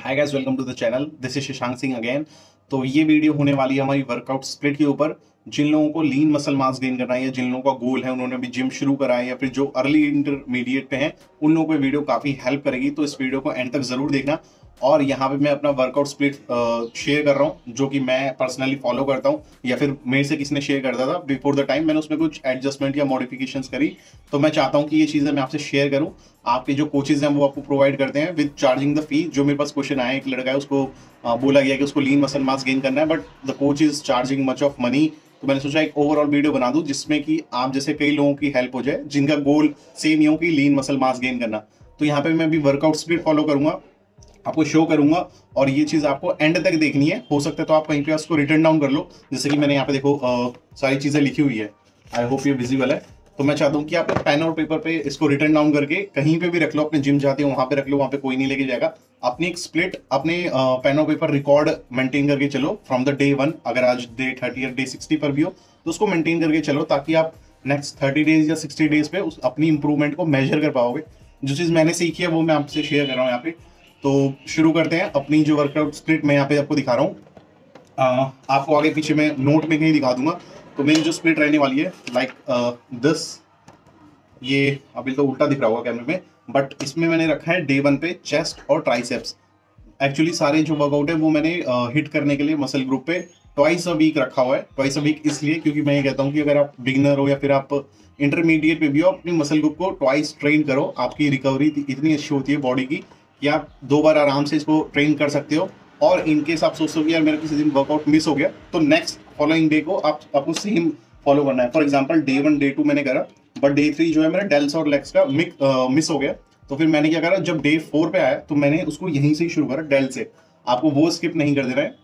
Hi guys, welcome to the channel. This is Shashank Singh again. तो ये video होने वाली है हमारी वर्कआउट स्प्लिट के ऊपर। जिन लोगों को लीन मसल मास गेन करना है या जिन लोगों का गोल है, उन्होंने अभी जिम शुरू करा है या फिर जो अर्ली इंटरमीडिएट पे हैं, उन लोगों को ये वीडियो काफी हेल्प करेगी। तो इस वीडियो को एंड तक जरूर देखना। और यहाँ पे मैं अपना वर्कआउट स्प्लिट शेयर कर रहा हूँ, जो कि मैं पर्सनली फॉलो करता हूँ या फिर मेरे से किसी ने शेयर करता था बिफोर द टाइम। मैंने उसमें कुछ एडजस्टमेंट या मॉडिफिकेशंस करी, तो मैं चाहता हूँ कि ये चीज़ें मैं आपसे शेयर करूँ। आपके जो कोचेज हैं वो आपको प्रोवाइड करते हैं विद चार्जिंग द फी। जो मेरे पास क्वेश्चन आया, एक लड़का है, उसको बोला गया कि उसको लीन मसल मास गेन करना है, but the coach is charging much of money. तो मैंने सोचा एक ओवरऑल वीडियो बना दूं जिसमें कि आप जैसे कई लोगों की हेल्प हो जाए जिनका गोल सेम ही हो कि लीन मसल मास गेन करना। तो यहाँ पे मैं भी वर्कआउट स्प्लिट फॉलो करूंगा, आपको शो करूंगा, और ये चीज आपको एंड तक देखनी है। हो सकता है तो आप कहीं पे उसको रिटर्न डाउन कर लो, जैसे कि मैंने यहाँ पे देखो सारी चीजें लिखी हुई है। आई होप ये विजिबल है। तो मैं चाहता हूँ कि आप पेन और पेपर पे इसको रिटर्न डाउन करके कहीं पे भी रख लो, अपने जिम जाते हो वहां पे रख लो, वहां पे कोई नहीं लेके जाएगा। अपनी एक स्प्लिट अपने पेन और पेपर रिकॉर्ड मेंटेन करके चलो फ्रॉम द डे 1। अगर आज डे 30 या डे 60 पर भी हो तो उसको मेंटेन करके चलो, ताकि आप नेक्स्ट 30 डेज या 60 डेज पे उस अपनी इंप्रूवमेंट को मेजर कर पाओगे। जो चीज़ मैंने सीखी है वो मैं आपसे शेयर कर रहा हूँ यहाँ पे। तो शुरू करते हैं अपनी जो वर्कआउट स्प्लिट मैं यहाँ पे आपको दिखा रहा हूँ। आपको आगे पीछे मैं नोट में कहीं दिखा दूंगा। तो मेरी जो स्प्लिट रहने वाली है लाइक दिस, ये अभी तो उल्टा दिख रहा होगा कैमरे में, बट इसमें मैंने रखा है डे 1 पे चेस्ट और ट्राइसेप्स। एक्चुअली सारे जो वर्कआउट है वो मैंने हिट करने के लिए मसल ग्रुप पे ट्वाइस अ वीक रखा हुआ है। ट्वाइस अ वीक इसलिए क्योंकि मैं ये कहता हूँ कि अगर आप बिगनर हो या फिर आप इंटरमीडिएट पे भी हो, अपनी मसल ग्रुप को ट्वाइस ट्रेन करो। आपकी रिकवरी इतनी अच्छी होती है बॉडी की कि आप 2 बार आराम से इसको ट्रेन कर सकते हो। और इनकेस आप सोचते हो कि यार मेरा किसी दिन वर्कआउट मिस हो गया, तो नेक्स्ट फॉलोइंग डे को आपको सेम फॉलो करना है। फॉर एग्जाम्पल डे 1 डे 2 मैंने करा, बट डे 3 जो है मेरा डेल्स और लेग्स का मिस हो गया। तो फिर मैंने क्या करा, जब डे 4 पे आया तो मैंने उसको यहीं से ही शुरू करा, डेल से। आपको वो स्किप नहीं कर देना है।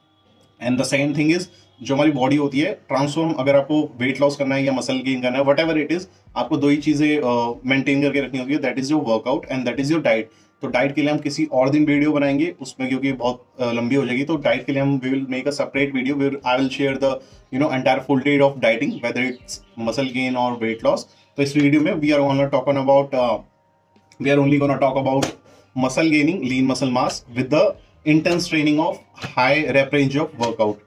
And the second thing is, जो हमारी बॉडी होती है ट्रांसफॉर्म, अगर आपको वेट लॉस करना है या मसल गेन करना है, वट एवर इट इज, आपको दो ही चीजें मेंटेन करके रखनी होती है। That is your workout and that is your diet. तो डाइट के लिए हम किसी और दिन वीडियो बनाएंगे उसमें, क्योंकि बहुत लंबी हो जाएगी। तो डाइट के लिए हम we will make a separate video where I will share the entire full date of dieting, whether it's muscle gain और वेट लॉस। तो इस वीडियो में we are only gonna talk about muscle gaining, lean muscle mass with the intense training of high rep range of workout।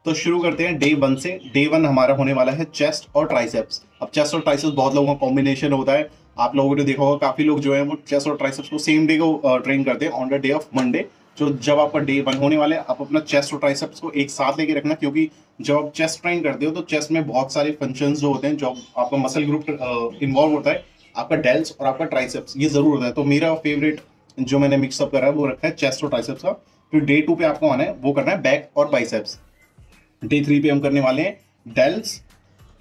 तो शुरू करते हैं day 1 से। Day 1 हमारा होने वाला है चेस्ट और ट्राइसेप्स। अब चेस्ट और ट्राइसेप्स बहुत लोगों का कॉम्बिनेशन होता है। आप लोगों ने देखा होगा काफी लोग जो है वो चेस्ट और ट्राइसेप्स को सेम डे को ट्रेन करते हैं, on the day of Monday. जो जब आपका डे 1 होने वाला है, आप अपना चेस्ट और ट्राइसेप्स को एक साथ लेके रखना, क्योंकि जब आप चेस्ट ट्रेन करते हो तो चेस्ट में बहुत सारे फंक्शंस जो होते हैं, जो आपका मसल ग्रुप इन्वॉल्व होता है, आपका डेल्स और आपका ट्राइसेप्स, ये जरूर होता है। तो मेरा फेवरेट जो मैंने मिक्सअप करा है वो रखा है चेस्ट और ट्राइसेप्स का। फिर डे 2 पे आपको आना है, वो करना है बैक और बाइसेप्स। डे 3 पे हम करने वाले हैं डेल्स,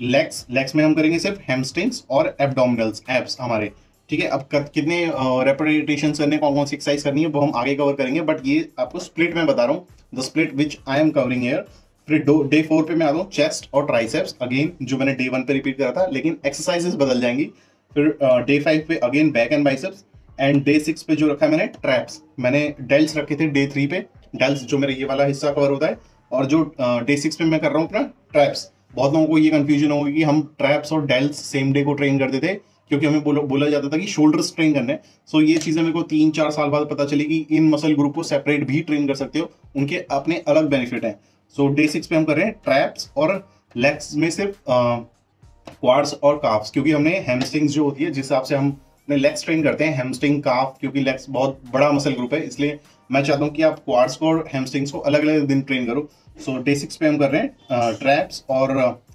लेग्स। लेग्स में हम करेंगे सिर्फ हैमस्ट्रिंग्स और एब्डोमिनल्स, एब्स हमारे। ठीक है, अब कितने रेपिटेशन करने, कौन कौन सी एक्सरसाइज करनी है वो हम आगे कवर करेंगे, बट ये आपको स्प्लिट में बता रहा हूँ, the split which I am covering here. फिर डे 4 पे मैं आता हूँ चेस्ट और ट्राइसेप्स, अगेन जो मैंने डे 1 पे रिपीट करा था, लेकिन एक्सरसाइजेस बदल जाएंगी। फिर डे 5 पे again back and biceps. And day 6 पे जो रखा है मैंने ट्रैप्स, मैंने डेल्स रखे थे डे 3 पे, डेल्स जो मेरा ये वाला हिस्सा कवर होता है। और जो डे 6 पे मैं कर रहा हूँ अपना ट्रैप्स। बहुत लोगों को ये कंफ्यूजन होगी कि हम ट्रैप्स और डेल्स सेम डे को ट्रेन करते थे, क्योंकि हमें बोला जाता था कि शोल्डर्स ट्रेन करने। सो ये चीजें मेरे को 3-4 साल बाद पता चली कि इन मसल ग्रुप को सेपरेट भी ट्रेन कर सकते हो, उनके अपने अलग बेनिफिट हैं। सो डे 6 पे हम कर रहे हैं ट्रैप्स, और लेग्स में सिर्फ क्वाड्स और काफ्स, क्योंकि हमने हैमस्ट्रिंग्स जो होती है, जिस हिसाब से हम अपने लेग्स ट्रेन करते हैं, हैमस्ट्रिंग काफ, क्योंकि लेग्स बहुत बड़ा मसल ग्रुप है, इसलिए मैं चाहता हूँ कि आप क्वाड्स को और हैमस्ट्रिंग्स को अलग अलग दिन ट्रेन करो। सो डे 6 पे हम कर रहे हैं ट्रैप्स और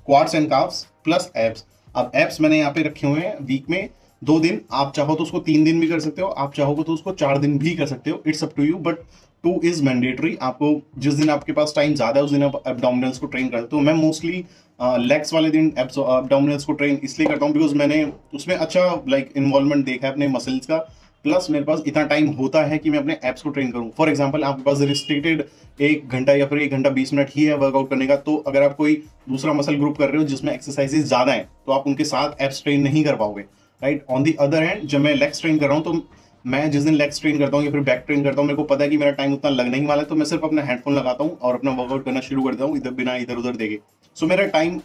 quads and calves plus abs. अब एब्स मैंने यहाँ पे रखे हुए हैं वीक में 2 दिन। आप चाहो तो उसको 3 दिन भी कर सकते हो, आप चाहो तो उसको 4 दिन भी कर सकते हो, it's up to you, but 2 is mandatory. आपको जिस दिन आपके पास टाइम ज्यादा है उस दिन आप एब्डोमिनल्स को ट्रेन करते हो। मैं मोस्टली लेग्स वाले दिन एब्डोमिनल्स को ट्रेन इसलिए करता हूँ बिकॉज मैंने उसमें अच्छा इन्वॉल्वमेंट देखा है अपने मसल्स का, प्लस मेरे पास इतना टाइम होता है कि मैं अपने एप्स को ट्रेन करूँ। फॉर एग्जाम्पल आपके पास रिस्ट्रिक्टेड 1 घंटा या फिर 1 घंटा 20 मिनट ही है वर्कआउट करने का, तो अगर आप कोई दूसरा मसल ग्रुप कर रहे हो जिसमें एक्सरसाइजेज ज्यादा है, तो आप उनके साथ एप्स ट्रेन नहीं कर पाओगे, right. On the other hand जब मैं लेग्स ट्रेन कर रहा हूँ, तो मैं जिस दिन लेग्स ट्रेन करता हूँ या फिर बैक ट्रेन करता हूँ, मेरे को पता है कि मेरा टाइम उतना लगने ही वाला है, तो मैं सिर्फ अपना हेडफोन लगाता हूँ और अपना वर्कआउट करना शुरू कर देता हूँ, इधर बिना इधर उधर देखे। सो मेरा टाइम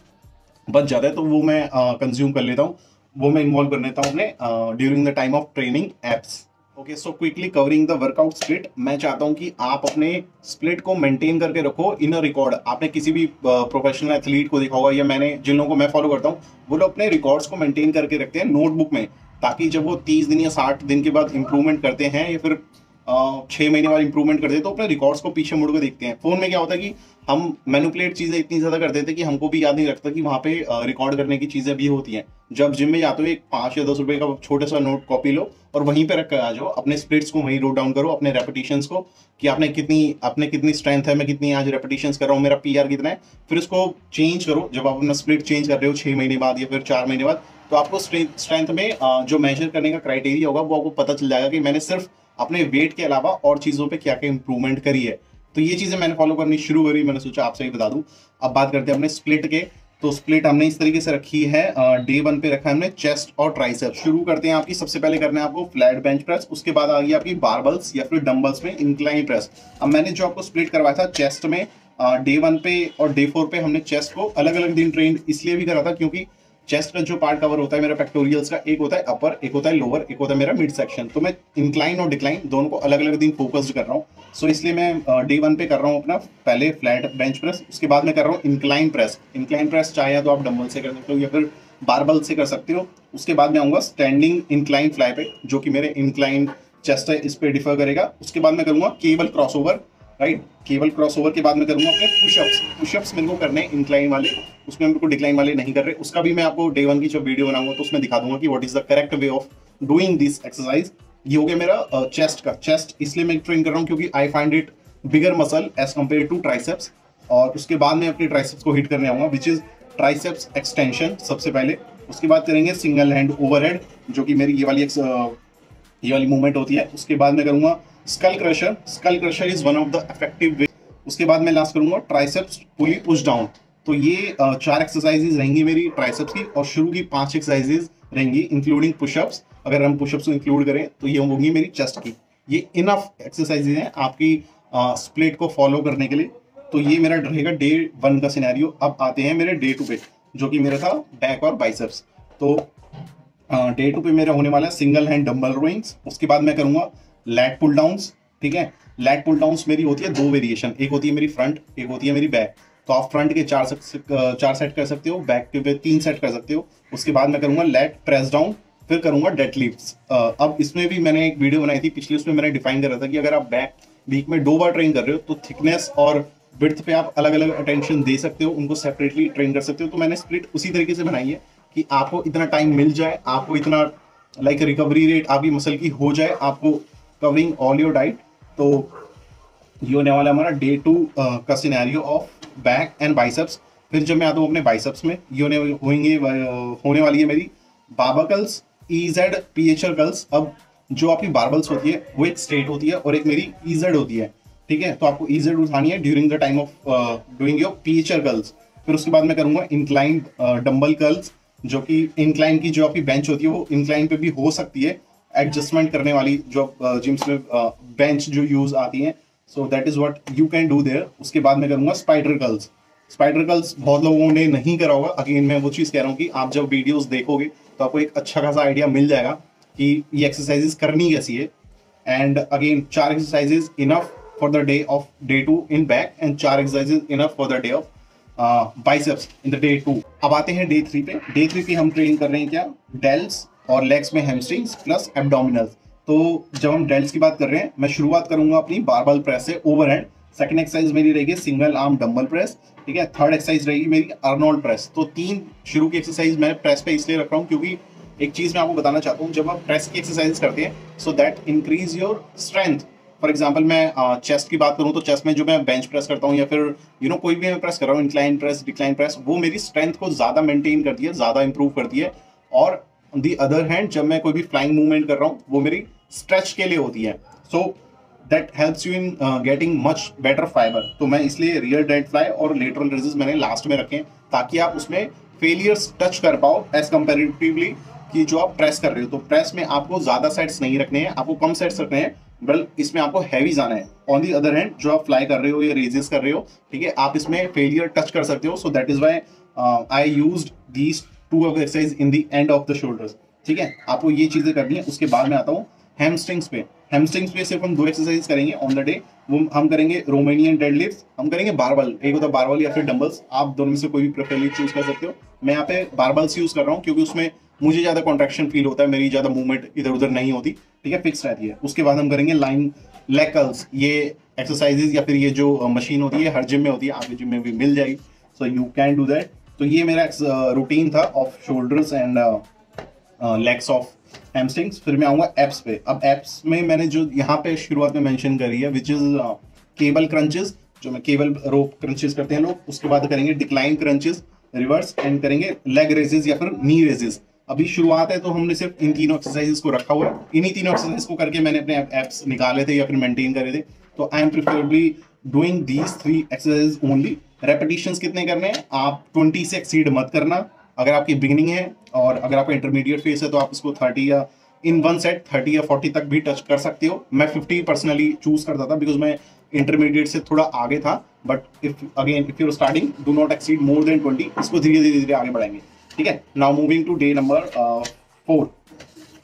बच जाता है, तो वो मैं कंज्यूम कर लेता हूँ, वो मैं इन्वॉल्व कर लेता हूँ अपने during the time of training apps. Okay, so quickly covering the workout split, मैं चाहता हूं कि आप अपने स्प्लिट को मेंटेन करके रखो इन अ रिकॉर्ड। आपने किसी भी प्रोफेशनल एथलीट को देखा होगा, या मैंने जिन लोगों को मैं फॉलो करता हूँ, वो लोग अपने रिकॉर्ड्स को मेंटेन करके रखते हैं नोटबुक में, ताकि जब वो 30 दिन या 60 दिन के बाद इंप्रूवमेंट करते हैं, या फिर 6 महीने बाद इंप्रूवमेंट करते हैं, तो अपने रिकॉर्ड्स को पीछे मुड़ के देखते हैं। फोन में क्या होता है कि हम मैनिपुलेट चीजें इतनी ज्यादा कर देते हैं कि हमको भी याद नहीं रखता कि वहां पे रिकॉर्ड करने की चीजें भी होती हैं। जब जिम में जाते हो, एक 5 या 10 रुपए का छोटा सा नोट कॉपी लो और वहीं पे रख कर आ जाओ, अपने स्प्लिट्स को वहीं नोट डाउन करो, अपने रेपिटेशंस को, कि आपने कितनी स्ट्रेंथ है, मैं कितनी आज रेपिटेशंस कर रहा हूँ, मेरा पीआर कितना है। फिर उसको चेंज करो। जब आप अपना स्प्लिट चेंज कर रहे हो 6 महीने बाद या फिर 4 महीने बाद, तो आपको स्ट्रेंथ में जो मेजर करने का क्राइटेरिया होगा वो आपको पता चल जाएगा कि मैंने सिर्फ अपने वेट के अलावा और चीजों पे क्या क्या इंप्रूवमेंट करी है। तो ये चीजें मैंने फॉलो करनी शुरू करी, मैंने सोचा आपसे ही बता दूं। अब बात करते हैं अपने स्प्लिट के। तो स्प्लिट हमने इस तरीके से रखी है, डे 1 पे रखा है हमने चेस्ट और ट्राइसेप्स। शुरू करते हैं आपकी, सबसे पहले करना है आपको फ्लैट बेंच प्रेस, उसके बाद आ गई आपकी बारबल्स या फिर डंबल्स में इंक्लाइन प्रेस। अब मैंने जो आपको स्प्लिट करवाया था चेस्ट में, डे 1 पे और डे 4 पे हमने चेस्ट को अलग अलग दिन ट्रेन इसलिए भी करा था क्योंकि चेस्ट का जो पार्ट कवर होता है मेरा पेक्टोरियल्स का, एक होता है अपर, एक होता है लोअर, एक होता है मेरा मिड सेक्शन। तो मैं इंक्लाइन और डिक्लाइन दोनों को अलग अलग दिन फोकस्ड कर रहा हूँ। सो इसलिए मैं डे 1 पे कर रहा हूँ अपना पहले फ्लैट बेंच प्रेस, उसके बाद मैं कर रहा हूँ इंक्लाइन प्रेस। इंक्लाइन प्रेस चाहे तो आप डंबल से कर सकते हो या फिर बारबल से कर सकते हो। उसके बाद मैं आऊँगा स्टैंडिंग इंक्लाइन फ्लाई पे, जो कि मेरे इंक्लाइन चेस्ट है इस पे डिफर करेगा। उसके बाद मैं करूँगा cable crossover, right. Cable crossover के बाद मैं करूँगा अपने पुशअप्स। पुशअप्स मेरे को करने इंक्लाइन वाले, उसमें मेरे को डिक्लाइन वाले नहीं कर रहे। उसका भी मैं आपको डे 1 की जब वीडियो बनाऊंगा तो उसमें दिखा दूंगा कि what is the correct way of doing this exercise. ये हो गया मेरा चेस्ट का। चेस्ट इसलिए मैं ट्रेन कर रहा हूँ क्योंकि I find it bigger muscle as compared to triceps. और उसके बाद मैं अपने ट्राइसेप्स को हिट करने आऊंगा, विच इज ट्राइसेप्स एक्सटेंशन सबसे पहले। उसके बाद करेंगे सिंगल हैंड ओवरहेड, जो कि मेरी ये वाली मूवमेंट होती है। उसके बाद मैं करूंगा skull crusher. Skull crusher is one of the effective way. उसके बाद मैं लास्ट करूंगा ट्राइसेप्स पुली पुश डाउन। तो ये 4 एक्सरसाइजेज रहेंगी मेरी ट्राइसेप्स की, और शुरू की 5 एक्सरसाइजेज रहेंगी इंक्लूडिंग पुशअप्स। अगर हम पुशअप्स को इंक्लूड करें तो ये होंगी मेरी चेस्ट की। ये इनफ एक्सरसाइजेज हैं आपकी स्प्लिट को फॉलो करने के लिए। तो ये मेरा रहेगा डे 1 का सिनेरियो। अब आते हैं मेरे डे 2 पे, जो कि मेरा था बैक और बाइसेप्स। तो डे 2 पे मेरा होने वाला है सिंगल हैंड डंबल रोइंग्स। उसके बाद मैं करूंगा लैट पुल डाउन्स, ठीक है। लैट पुल डाउन्स मेरी होती है 2 वेरिएशन, एक होती है मेरी फ्रंट, एक होती है मेरी बैक। तो आप फ्रंट के 4 सेट कर सकते हो, बैक के 3 सेट कर सकते हो। उसके बाद मैं करूंगा लैट प्रेस डाउन, फिर करूंगा डेडलिफ्ट्स। अब इसमें भी मैंने एक वीडियो बनाई थी पिछली, उसमें मैंने डिफाइन कर रहा था कि अगर आप बैक वीक में 2 बार ट्रेन कर रहे हो तो थिकनेस और विड्थ पे आप अलग अलग अटेंशन दे सकते हो, उनको सेपरेटली ट्रेन कर सकते हो। तो मैंने स्प्लिट उसी तरीके से बनाई है कि आपको इतना टाइम मिल जाए, आपको इतना लाइक रिकवरी रेट आपकी मसल की हो जाए, आपको कवरिंग ऑल योर डाइट। तो ये होने वाला हमारा डे 2 का scenario of back and biceps. फिर जब मैं आता हूँ अपने बाइसेप्स में, ये होने वाली है मेरी बारबल्स, ईजेड पीएचआर कर्ल्स। अब जो आपकी बारबल्स होती है वो एक स्ट्रेट होती है और एक मेरी ईजेड होती है, ठीक है। तो आपको ईजेड उठानी है during the time of doing your PHR curls. फिर उसके बाद मैं करूंगा इंक्लाइन डंबल कर्ल्स, जो कि इंक्लाइन की जो आपकी बेंच होती है वो इंक्लाइन पे भी हो सकती है, एडजस्टमेंट करने वाली जो जिम्स में बेंच जो यूज आती है। So that is what you can do their. उसके बाद मैं करूंगा स्पाइडर कर्ल्स। स्पाइडर कर्ल्स बहुत लोगों ने नहीं करा होगा। अगेन मैं वो चीज़ कह रहा हूँ कि आप जब वीडियोस देखोगे तो आपको एक अच्छा खासा आइडिया मिल जाएगा कि ये एक्सरसाइजेस करनी कैसी है। And again 4 exercises enough for the day of day 2 in back, and 4 exercises enough for the day of biceps in the day 2। अब आते हैं डे 3 पे। डे 3 पे हम ट्रेन कर रहे हैं क्या, डेल्स और लेग्स में हैमस्ट्रिंग्स प्लस एब्डोमिनल्स। तो जब हम डेल्स की बात कर रहे हैं, मैं शुरुआत करूंगा अपनी बारबल प्रेस से ओवरहेड। सेकंड एक्सरसाइज मेरी रहेगी सिंगल आर्म डंबल प्रेस, ठीक है। थर्ड एक्सरसाइज रहेगी मेरी अर्नोल्ड प्रेस। तो 3 शुरू की एक्सरसाइज मैं प्रेस पे इसलिए रख रहा हूँ क्योंकि एक चीज मैं आपको बताना चाहता हूँ, जब आप प्रेस की एक्सरसाइज करते हैं so that increase your strength. For example मैं चेस्ट की बात करूँ तो चेस्ट में जो मैं बेंच प्रेस करता हूँ या फिर कोई भी मैं प्रेस कर रहा हूँ, इंक्लाइन प्रेस, डिक्लाइन प्रेस, वो मेरी स्ट्रेंथ को ज्यादा मेंटेन करती है, ज्यादा इंप्रूव करती है। और ऑन दी अदर हैंड जब मैं कोई भी फ्लाइंग मूवमेंट कर रहा हूँ वो मेरी स्ट्रेच के लिए होती है। So that helps you in getting much better fibre. तो मैं इसलिए रियर डेड फ्लाई और लेटरल रेजिस मैंने लास्ट में रखे हैं ताकि आप उसमें फेलियर्स टच कर पाओ एज कंपेरेटिवली कि जो आप प्रेस कर रहे हो। तो प्रेस में आपको ज्यादा सेट्स नहीं रखने हैं, आपको कम सेट्स रखने हैं, बल इसमें आपको हैवी जाना है। ऑन दी अदर हैंड जो आप फ्लाई कर रहे हो या रेजेस कर रहे हो, ठीक है, आप इसमें फेलियर टच कर सकते हो। So that is why I used these 2 exercise in the end of the shoulders, ठीक है। आपको ये चीजें करनी है। उसके बाद मैं आता हूँ हैमस्ट्रिंग्स पे सिर्फ हम 2 एक्सरसाइज करेंगे ऑन द डे। वो हम करेंगे रोमानियन डेडलिफ्ट, हम करेंगे बारबल, एक होता है बारबल या फिर डंबल्स, आप दोनों में से कोई भी प्रेफरली चूज कर सकते हो। मैं यहाँ पे बारबल्स यूज कर रहा हूँ क्योंकि उसमें मुझे ज्यादा कॉन्ट्रैक्शन फील होता है, मेरी ज्यादा मूवमेंट इधर उधर नहीं होती, ठीक है, फिक्स रहती है। उसके बाद हम करेंगे लाइन लेग कर्ल्स। ये एक्सरसाइजेज या फिर ये जो मशीन होती है हर जिम में होती है, आपकी जिम में भी मिल जाएगी, सो यू कैन डू दैट। तो ये मेरा रूटीन था off shoulders and legs of hamstrings. फिर मैं आऊँगा एप्स पे। अब एप्स में मैंने जो यहाँ पे शुरुआत में मेंशन करी है विच इज केबल क्रंचेस, जो मैं केबल रोप क्रंचेस करते हैं लोग। उसके बाद करेंगे डिक्लाइन क्रंचेस रिवर्स, एंड करेंगे लेग रेजेस या फिर नी रेजेस। अभी शुरुआत है तो हमने सिर्फ इन तीनों एक्सरसाइजेस को रखा हुआ है, इन्हीं तीनों एक्सरसाइज को करके मैंने अपने एप्स निकाले थे या फिर मेंटेन करे थे। तो I am preferably doing these 3 exercises only. Repetitions कितने करने हैं, आप 20 से एक्सीड मत करना अगर आपकी बिगिनिंग है, और अगर आपका इंटरमीडिएट फेस है तो आप इसको 30 या इन वन सेट 30 या 40 तक भी टच कर सकते हो। मैं 50 पर्सनली चूज करता था बिकॉज मैं इंटरमीडिएट से थोड़ा आगे था, but if you starting do not exceed more than 20। इसको धीरे धीरे आगे बढ़ाएंगे, ठीक है। Now moving to day number 4।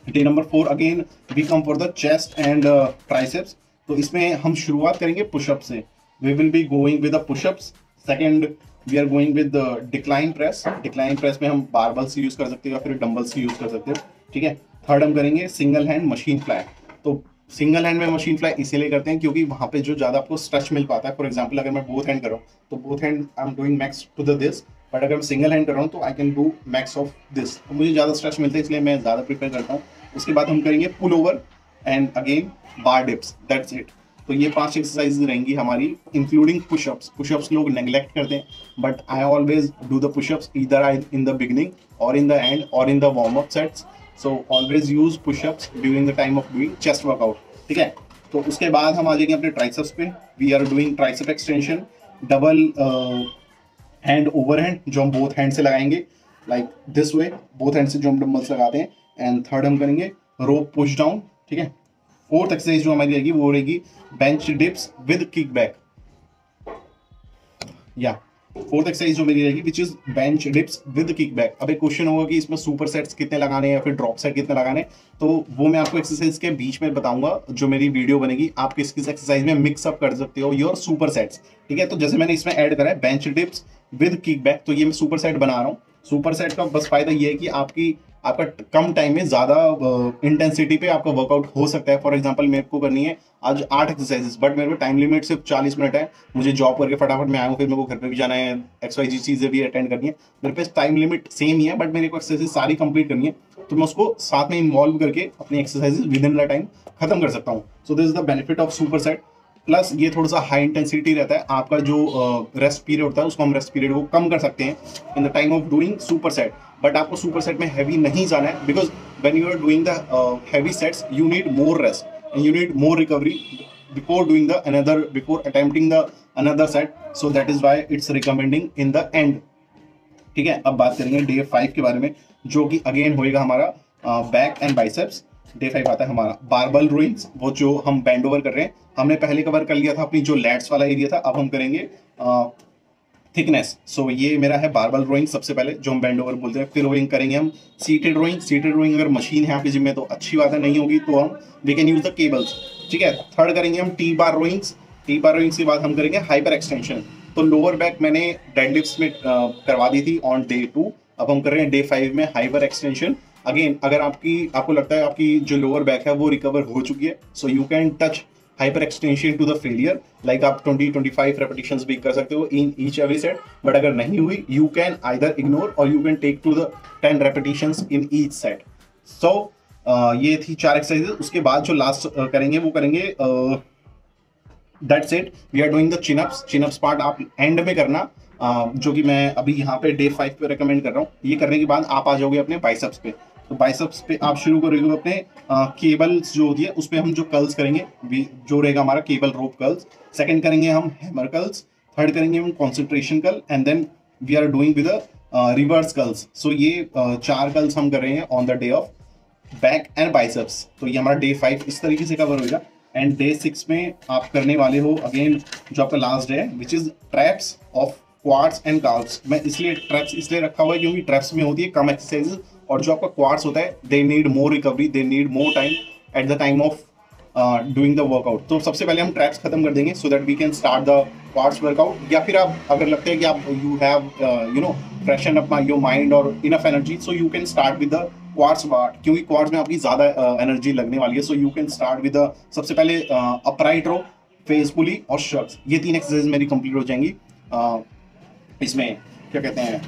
Day number 4 again we come for the chest and triceps. तो इसमें हम शुरुआत करेंगे पुशअप से। We will be going with the pushups. Second we are going with decline press. Decline press में हम barbels use कर सकते हो या फिर डंबल्स यूज कर सकते हो, ठीक है। थर्ड हम करेंगे सिंगल हैंड मशीन फ्लाई। तो सिंगल हैंड में मशीन फ्लाई इसीलिए करते हैं क्योंकि वहाँ पे जो ज़्यादा आपको स्ट्रेच मिल पाता है। फॉर एग्जांपल अगर मैं बोथ हैंड कर रहा हूँ तो both hand I am doing max to the this, but अगर मैं सिंगल हैंड कर रहा हूँ तो I can do max of this. तो मुझे ज़्यादा स्ट्रेच मिलता है इसलिए मैं ज़्यादा प्रीफर करता हूँ। उसके बाद हम करेंगे pull over and again bar dips, that's it. तो ये 5 एक्सरसाइज रहेंगी हमारी इंक्लूडिंग पुशअप्स। पुशअप्स लोग नेग्लेक्ट करते हैं, but I always do the pushups either in the beginning और इन द एंड और in the warm up sets. So always use pushups during the time of doing chest workout, ठीक है। तो उसके बाद हम आ जाएंगे अपने ट्राइसेप्स पे। We are doing tricep extension, double hand over hand जो हम बोथ हैंड से लगाएंगे like this way, both hand से जो हम डंबल्स लगाते हैं। एंड थर्ड हम करेंगे रोप पुश डाउन, ठीक है। फोर्थ एक्सरसाइज जो हमारी रहेगी वो रहेगी bench dips with kick back, या फोर्थ एक्सरसाइज जो मेरी रहेगी which is bench dips with kick back. अब एक क्वेश्चन होगा कि इसमें सुपर सेट्स कितने लगाने हैं या फिर ड्रॉप सेट कितने लगाने, तो वो मैं आपको एक्सरसाइज के बीच में बताऊंगा जो मेरी वीडियो बनेगी। आप किस किस एक्सरसाइज में मिक्सअप कर सकते हो योर सुपर सेट्स, ठीक है। तो जैसे मैंने इसमें ऐड करा है bench dips with kick back, तो ये मैं सुपर सेट बना रहा हूँ। सुपर सेट का बस फायदा ये है कि आपका कम टाइम में ज्यादा इंटेंसिटी पे आपका वर्कआउट हो सकता है। फॉर एग्जांपल मेरे को करनी है आज 8 एक्सरसाइजेस, बट मेरे को टाइम लिमिट सिर्फ 40 मिनट है। मुझे जॉब करके फटाफट में आया हूँ, फिर मेरे को घर पे भी जाना है, XYZ चीजें भी अटेंड करनी है। मेरे पास टाइम लिमिट सेम ही है, बट मेरे को एक्सरसाइज सारी कंप्लीट करनी है, तो मैं उसको साथ में इन्वॉल्व करके अपनी exercises with in the time खत्म कर सकता हूँ। So this is the benefit of super set. Plus ये थोड़ा सा हाई इंटेंसिटी रहता है, आपका जो रेस्ट पीरियड होता है उसको हम रेस्ट पीरियड को कम कर सकते हैं in the time of doing super set. But आपको सुपर सेट में हैवी नहीं जाना है because when you are doing the heavy sets you need more rest and you need more recovery before doing the another, before attempting the another set. So that is why it's recommending in the end, ठीक है। अब बात करेंगे day 5 के बारे में, जो कि अगेन होएगा हमारा बैक एंड बाइसेप्स। डे 5 आता है हमारा बारबल रोइंग्स, वो जो हम बैंड ओवर कर रहे हैं। हमने पहले कवर कर लिया था अपनी जो लैट्स वाला एरिया था, अब हम करेंगे थिकनेस। सो ये मेरा है बारबल रोइंग सबसे पहले जो हम बैंड ओवर बोलते हैं। फिर रोइंग करेंगे हम सीटेड रोइंग। सीटेड रोइंग अगर मशीन है आपकी जिम में तो अच्छी बात है, नहीं होगी तो हम we can use the cables, ठीक है। थर्ड करेंगे हम टी बार रोइंग्स। टी बार रोइंग्स के बाद हम करेंगे हाइपर एक्सटेंशन। तो लोअर बैक मैंने डेडलिफ्ट्स में करवा दी थी ऑन डे 2, अब हम कर रहे हैं डे 5 में हाइपर एक्सटेंशन। अगेन अगर आपको लगता है आपकी जो लोअर बैक है वो रिकवर हो चुकी है, so you can touch hyper extension to the failure, like आप 20-25 रेपिटेशंस भी कर सकते हो in each every set. But अगर नहीं हुई यू कैन आइदर इग्नोर और you can take to the 10 repetitions in each set. So ये थी 4 एक्सरसाइजेस। उसके बाद जो लास्ट करेंगे वो करेंगे that's it, we are doing the chinups. Chinups part आप एंड में करना, जो कि मैं अभी यहाँ पे डे 5 पे रेकमेंड कर रहा हूँ। ये करने के बाद आप आ जाओगे अपने बाइसेप्स पे। तो बाइसेप्स पे आप शुरू करोगे अपने केबल्स जो होती है उस पर हम जो कर्ल्स करेंगे, जो रहेगा हमारा केबल रोप कर्ल्स। सेकंड करेंगे हम हैमर कर्ल्स। थर्ड करेंगे हम concentration curl and then we are doing with reverse curls. So ये 4 कर्ल्स हम कर रहे हैं on the day of back and biceps. तो ये हमारा डे 5 इस तरीके से कवर होगा। एंड डे 6 में आप करने वाले हो अगेन जो आपका लास्ट डे है which is traps of quads and calves. मैं इसलिए ट्रैप्स इसलिए रखा हुआ है क्योंकि ट्रैप्स में होती है कम एक्सरसाइजेस, और जो आपका क्वाड्स होता है they need more recovery, they need more time at the time of doing the workout. तो सबसे पहले हम ट्रैप्स खत्म कर देंगे so that we can start the quads workout. या फिर आप अगर लगता है कि आप you have freshen up your mind और enough energy, so you can start with the quads part, क्योंकि क्वाड्स में आपकी ज़्यादा एनर्जी लगने वाली है। So you can start with the सबसे पहले अपराइट रो, फेस पुली और शक्स। ये 3 एक्सरसाइज मेरी कंप्लीट हो जाएंगी इसमें क्या कहते हैं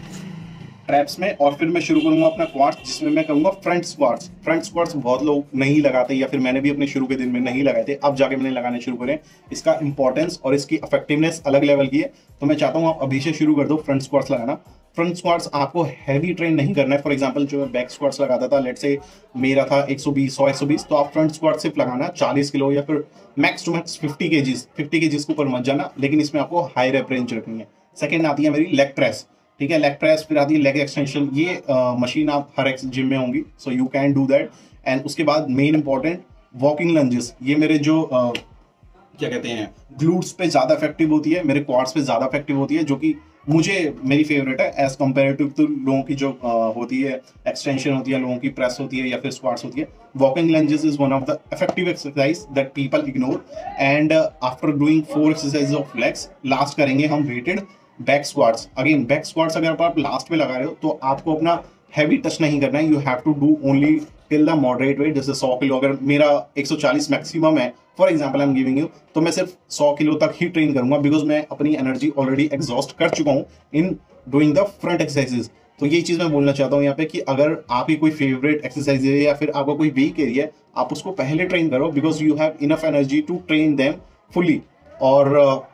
ट्रैप्स में। और फिर मैं शुरू करूंगा अपना क्वाड्स, जिसमें मैं करूंगा फ्रंट स्क्वाट्स। फ्रंट स्क्वाट्स बहुत लोग नहीं लगाते, या फिर मैंने भी अपने शुरू के दिन में नहीं लगाए थे, अब जाके मैंने लगाने शुरू करें। इसका इंपॉर्टेंस और इसकी इफेक्टिवनेस अलग लेवल की है, तो मैं चाहता हूँ आप अभी से शुरू कर दो फ्रंट स्क्वाट्स लगाना। फ्रंट स्क्वाट्स आपको हैवी ट्रेन नहीं करना है। फॉर एग्जांपल जो मैं बैक स्क्वाट्स लगाता था, लेट से मेरा था 120 120, तो आप फ्रंट स्क्वाट सिर्फ लगाना 40 किलो या फिर मैक्स टू मैक्स 50 केजीज के ऊपर मत जाना, लेकिन इसमें आपको हाई रेप रेंज रखनी है। सेकेंड आती है मेरी लेग प्रेस, ठीक है, लेग प्रेस। फिर आती है लेग एक्सटेंशन। ये मशीन आप हर जिम में होंगी, सो you can do that. And उसके बाद मेन इंपॉर्टेंट वॉकिंग लंजेस। ये मेरे जो क्या कहते हैं ग्लूट्स पे ज़्यादा इफेक्टिव होती है, मेरे क्वाड्स पे ज़्यादा इफेक्टिव होती है, जो कि मुझे मेरी फेवरेट है एज कम्पेरेटिव टू लोगों की जो होती है एक्सटेंशन होती है, लोगों की प्रेस होती है या फिर स्क्वाट्स होती है। Walking lunges is one of the effective exercise that people ignore. And after doing 4 exercise of legs, last करेंगे हम weighted back squats. Again back squats अगर आप लास्ट में लगा रहे हो तो आपको अपना हैवी टच नहीं करना है, you have to do only till the moderate weight. जैसे 100 किलो अगर मेरा 140 मैक्सिमम है, for example I am giving you, तो मैं सिर्फ 100 किलो तक ही ट्रेन करूंगा, बिकॉज मैं अपनी एनर्जी ऑलरेडी एग्जॉस्ट कर चुका हूँ in doing the front exercises. तो ये चीज़ मैं बोलना चाहता हूँ यहाँ पे कि अगर आपकी कोई फेवरेट एक्सरसाइज है या फिर आपका कोई वीक एरिया है, आप उसको पहले ट्रेन करो, because you have enough energy to train them fully. और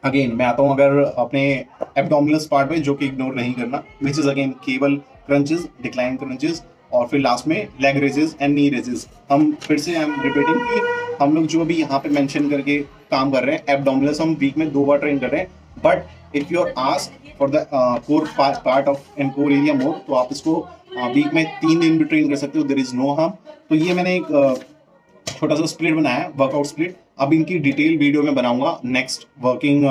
अगेन मैं आता हूँ अगर अपने एब्डोमिनल्स पार्ट में, जो कि इग्नोर नहीं करना, which is again cable crunches, decline crunches, और फिर लास्ट में leg raises and knee raises. हम फिर से आई एम रिपीटिंग कि हम लोग जो भी यहाँ पे मेंशन करके काम कर रहे हैं, एब्डोमिनल्स हम वीक में 2 बार ट्रेन कर रहे हैं, but if you are asked for the core part of and core area more, तो आप इसको वीक में 3 दिन भी ट्रेन कर सकते हो, देयर इज नो हार्म। तो ये मैंने एक छोटा सा स्प्लिट बनाया है, वर्कआउट स्प्लिट। अब इनकी डिटेल वीडियो में बनाऊंगा next working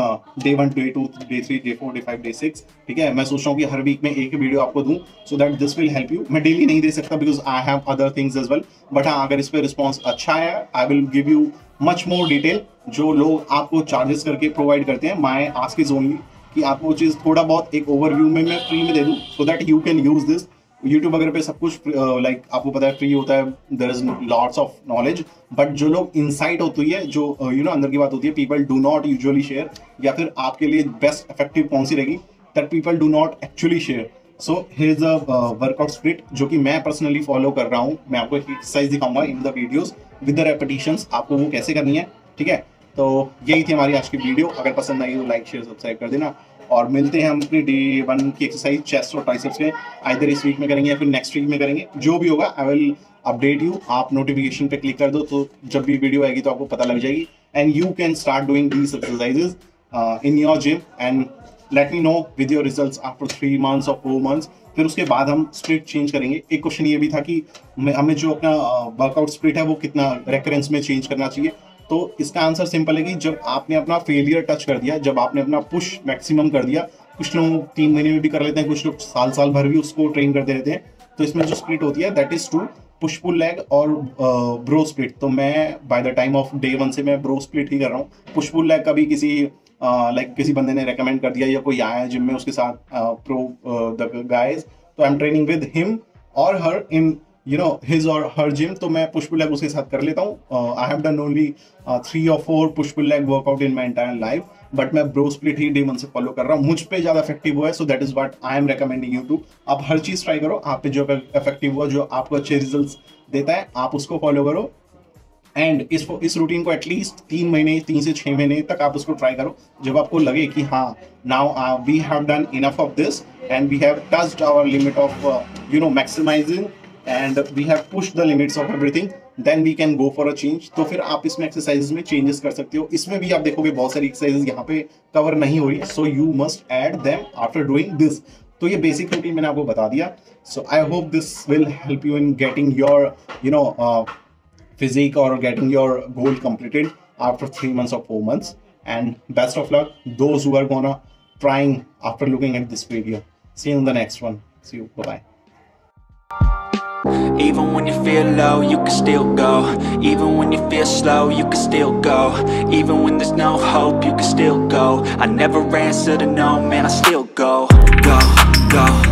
day 1 day 2 day 3 day 4 day 5 day 6, ठीक है। मैं सोच रहा हूँ कि हर वीक में एक वीडियो आपको दूं, so that this will help you. मैं डेली नहीं दे सकता because I have other things as well, but हाँ अगर इस पर रिस्पॉन्स अच्छा है, I will give you much more detail. जो लोग आपको चार्जेस करके प्रोवाइड करते हैं, माई आस्क इज ओनली कि आपको वो चीज़ थोड़ा बहुत एक ओवरव्यू में मैं फ्री में दे दूँ, so that you can use this. YouTube वगैरह पे सब कुछ लाइक आपको पता है फ्री होता है, there is lots of knowledge, but जो लोग इनसाइट होती है, जो अंदर की बात होती है, people do not usually share, या फिर आपके लिए बेस्ट इफेक्टिव कौन सी रहेगी, that people do not actually share. So here is a workout split जो कि मैं पर्सनली फॉलो कर रहा हूँ। मैं आपको एक एक्सरसाइज दिखाऊंगा in the videos with the repetitions, आपको वो कैसे करनी है, ठीक है। तो यही थी हमारी आज की वीडियो। अगर पसंद आई तो लाइक शेयर सब्सक्राइब कर देना, और मिलते हैं हम अपनी डे 1 की एक्सरसाइज चेस्ट और ट्राइसेप्स में, आइदर इस वीक में करेंगे या फिर नेक्स्ट वीक में करेंगे, जो भी होगा आई विल अपडेट यू। आप नोटिफिकेशन पे क्लिक कर दो, तो जब भी वीडियो आएगी तो आपको पता लग जाएगी, and you can start doing these exercises in your gym and let me know with your results after 3 months और 4 months। फिर उसके बाद हम स्प्लिट चेंज करेंगे। एक क्वेश्चन ये भी था कि हमें जो अपना वर्कआउट स्प्लिट है वो कितना रेकरेंस में चेंज करना चाहिए। तो इसका आंसर सिंपल है कि जब आपने अपना फेलियर टच कर दिया, जब आपने अपना पुश मैक्सिमम कर दिया, कुछ लोग 3 महीने में भी कर लेते हैं, कुछ लोग साल भर भी उसको ट्रेन करते रहते हैं, तो इसमें जो स्प्लिट होती है that is two push pull leg और ब्रो स्प्लिट। तो मैं by the time of day 1 से मैं ब्रो स्प्लिट ही कर रहा हूँ। पुश पुल लेग कभी किसी किसी बंदे ने रेकमेंड कर दिया, या कोई आया है जिम में उसके साथ प्रो द गाइज, तो I am training with him और हर इन his or her gym, तो मैं पुश पुल लेग उसके साथ कर लेता हूँ। I have done only 3 or 4 push pull leg workout in my entire life, but मैं ब्रो स्प्लिट ही डे 1 से फॉलो कर रहा हूँ। मुझ पे ज्यादा इफेक्टिव हुआ है, so that is what I am recommending you to. आप हर चीज ट्राई करो, आप पे जो इफेक्टिव हुआ, जो आपको अच्छे रिजल्ट्स देता है, आप उसको फॉलो करो। एंड इस रूटीन को एटलीस्ट 3 से 6 महीने तक आप उसको ट्राई करो। जब आपको लगे कि हाँ now we have done enough of this and we have touched our limit of maximising and we have pushed the limits of everything, then we can go for a change। तो फिर आप इसमें एक्सरसाइजेस में changes कर सकते हो। इसमें भी आप देखोगे बहुत सारी एक्सरसाइजेस यहाँ पे कवर नहीं हो रही, so you must add them after doing this. तो ये बेसिक रूटीन मैंने आपको बता दिया। So I hope this will help you in getting your physique or getting your goal completed after 3 months or 4 months, and best of luck those who are gonna trying after looking at this video. See you in the next one. See you. Bye bye. Even when you feel low, you can still go. Even when you feel slow, you can still go. Even when there's no hope, you can still go. I never answer to no, man, I still go. Go, go.